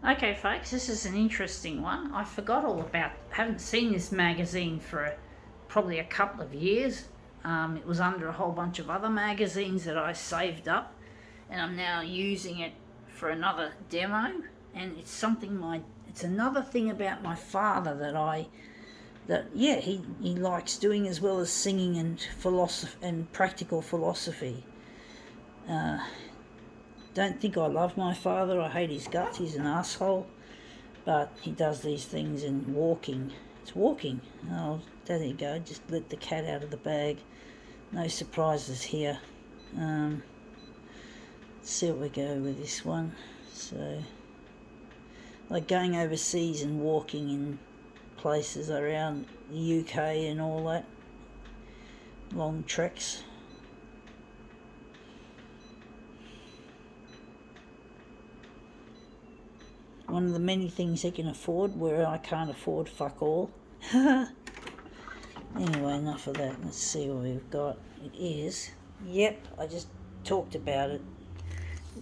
Okay, folks, this is an interesting one. I forgot all about, haven't seen this magazine for probably a couple of years. It was under a whole bunch of other magazines that I saved up, and I'm now using it for another demo. And it's it's another thing about my father that he likes doing, as well as singing and philosophy and practical philosophy. Don't think I love my father. I hate his guts. He's an asshole. But he does these things in walking. It's walking. Oh, there you go. Just let the cat out of the bag. No surprises here. Let's see what we go with this one. So, like going overseas and walking in places around the UK and all that. Long treks. One of the many things he can afford, where I can't afford fuck all. Anyway, enough of that. Let's see what we've got. It is, yep, I just talked about it.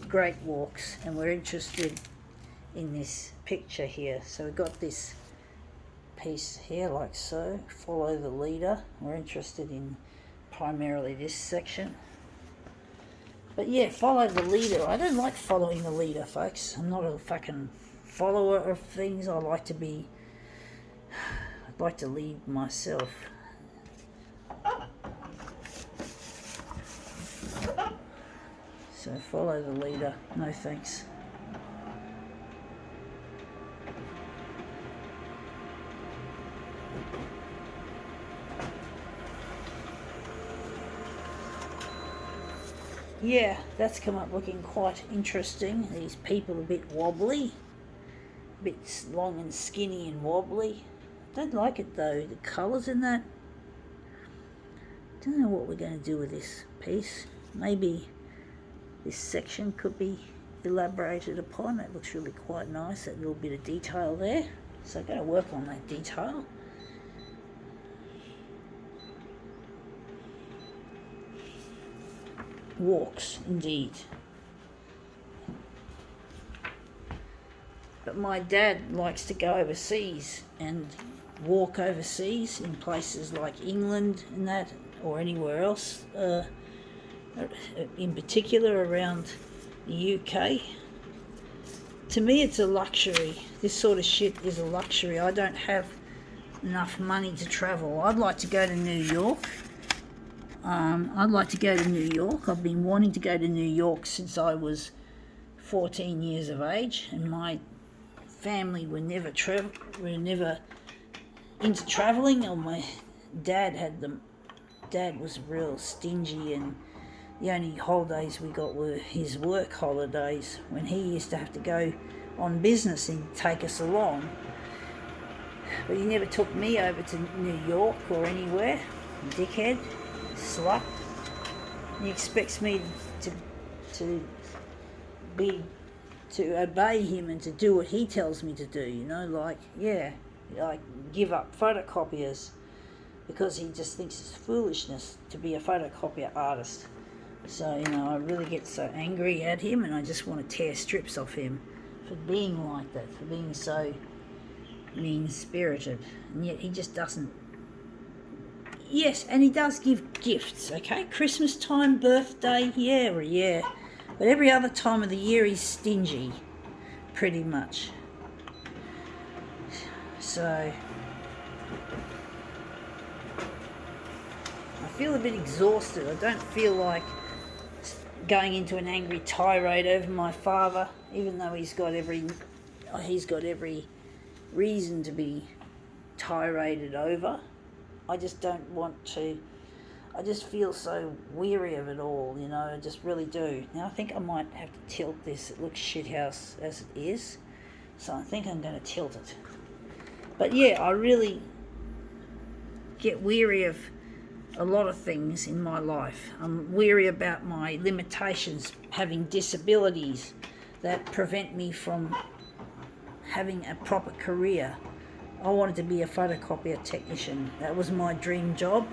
Great walks, and we're interested in this picture here. So we've got this piece here, like so. Follow the leader. We're interested in primarily this section. But yeah, follow the leader. I don't like following the leader, folks. I'm not a fucking follower of things. I'd like to lead myself. So follow the leader. No thanks. Yeah, that's come up looking quite interesting. These people a bit wobbly. A bit long and skinny and wobbly. Don't like it though, the colours in that. Don't know what we're going to do with this piece. Maybe this section could be elaborated upon. That looks really quite nice, that little bit of detail there. So I'm going to work on that detail. Walks, indeed. But my dad likes to go overseas and walk overseas in places like England and that, or anywhere else, in particular around the UK. To me, it's a luxury. This sort of shit is a luxury. I don't have enough money to travel. I'd like to go to New York. I've been wanting to go to New York since I was 14 years of age, and my family were never into travelling. Or my dad was real stingy, and the only holidays we got were his work holidays, when he used to have to go on business and take us along. But he never took me over to New York or anywhere. Dickhead. Slut. He expects me to obey him and to do what he tells me to do, like give up photocopiers, because he just thinks it's foolishness to be a photocopier artist. So, I really get so angry at him, and I just want to tear strips off him for being like that, for being so mean-spirited. And yet he just doesn't. Yes, and he does give gifts, okay? Christmas time, birthday, yeah. But every other time of the year he's stingy, pretty much. So, I feel a bit exhausted. I don't feel like going into an angry tirade over my father, even though he's got every reason to be tiraded over. I just don't want to. I just feel so weary of it all, I just really do. Now I think I might have to tilt this. It looks shithouse as it is, so I think I'm going to tilt it. But yeah, I really get weary of a lot of things in my life. I'm weary about my limitations, having disabilities that prevent me from having a proper career. I wanted to be a photocopier technician. That was my dream job,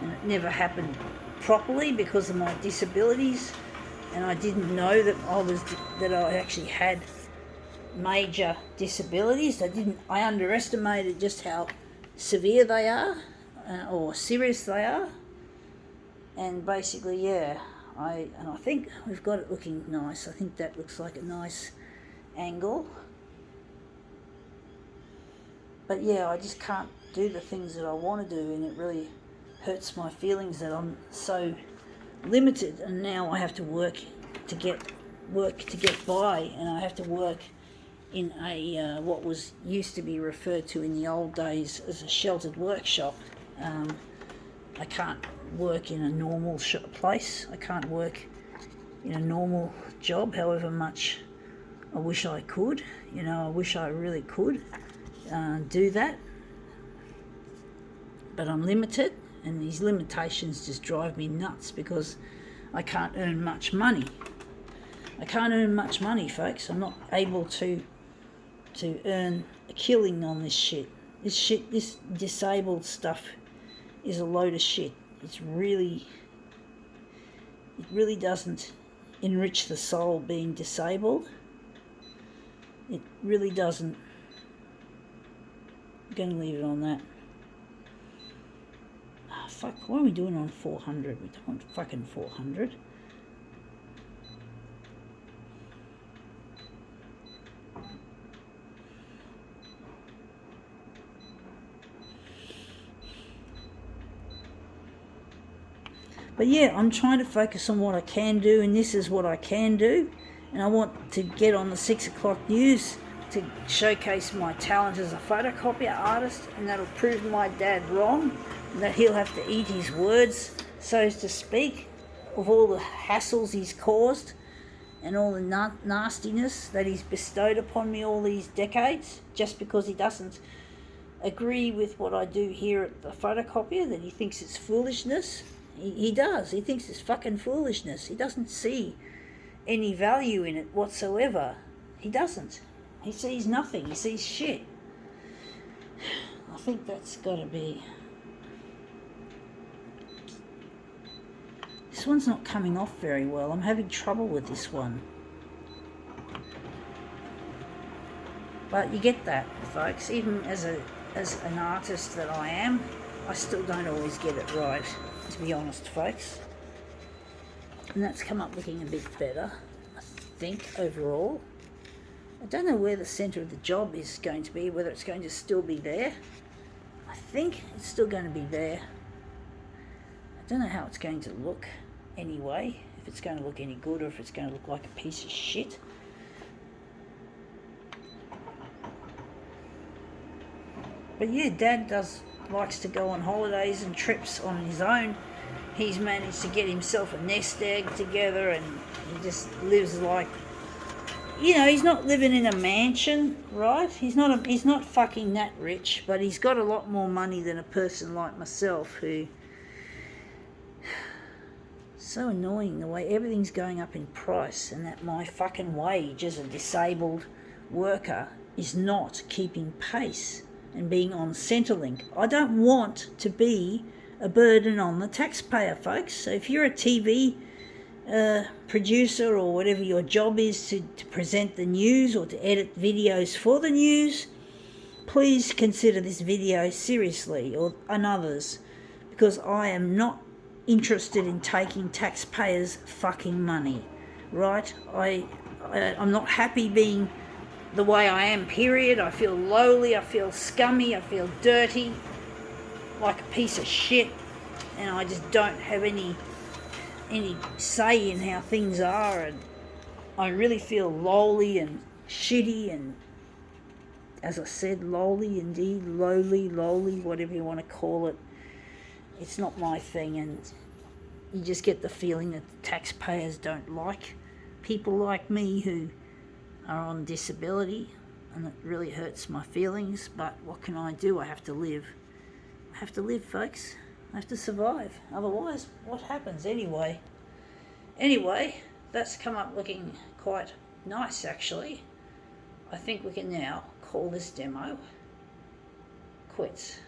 and it never happened properly because of my disabilities, and I didn't know that I actually had major disabilities. I underestimated just how severe they are, or serious they are. And basically, yeah, I think we've got it looking nice. I think that looks like a nice angle. But yeah, I just can't do the things that I want to do, and it really hurts my feelings that I'm so limited, and now I have to work to get by, and I have to work in a what was used to be referred to in the old days as a sheltered workshop. I can't work in a normal place. I can't work in a normal job, however much I wish I could. I wish I really could do that. But I'm limited, and these limitations just drive me nuts because I can't earn much money. I can't earn much money, folks. I'm not able to earn a killing on this shit. This disabled stuff is a load of shit. It really doesn't enrich the soul being disabled. It really doesn't. I'm going to leave it on that. Oh, fuck, what are we doing on 400? We don't want fucking 400. But yeah, I'm trying to focus on what I can do, and this is what I can do. And I want to get on the 6 o'clock news to showcase my talent as a photocopier artist, and that'll prove my dad wrong, and that he'll have to eat his words, so to speak, of all the hassles he's caused and all the nastiness that he's bestowed upon me all these decades, just because he doesn't agree with what I do here at the photocopier, that he thinks it's foolishness. He does. He thinks it's fucking foolishness. He doesn't see any value in it whatsoever. He doesn't. He sees nothing. He sees shit. I think that's got to be... This one's not coming off very well. I'm having trouble with this one. But you get that, folks. Even as an artist that I am, I still don't always get it right, to be honest, folks. And that's come up looking a bit better, I think, overall. I don't know where the centre of the job is going to be, whether it's going to still be there. I think it's still going to be there. I don't know how it's going to look anyway, if it's going to look any good or if it's going to look like a piece of shit. But yeah, Dad likes to go on holidays and trips on his own. He's managed to get himself a nest egg together, and he just lives like, he's not living in a mansion, right? He's not fucking that rich, but he's got a lot more money than a person like myself who... So annoying the way everything's going up in price, and that my fucking wage as a disabled worker is not keeping pace and being on Centrelink. I don't want to be a burden on the taxpayer, folks. So if you're a TV producer or whatever your job is to present the news or to edit videos for the news, please consider this video seriously, and others, because I am not interested in taking taxpayers' fucking money, right? I'm not happy being the way I am, period. I feel lowly, I feel scummy, I feel dirty, like a piece of shit, and I just don't have any say in how things are, and I really feel lowly and shitty, and as I said, lowly indeed, lowly, whatever you want to call it. It's not my thing, and you just get the feeling that the taxpayers don't like people like me who are on disability, and it really hurts my feelings. But what can I do? I have to live. I have to live, folks. I have to survive. Otherwise, what happens anyway? Anyway, that's come up looking quite nice, actually. I think we can now call this demo quits.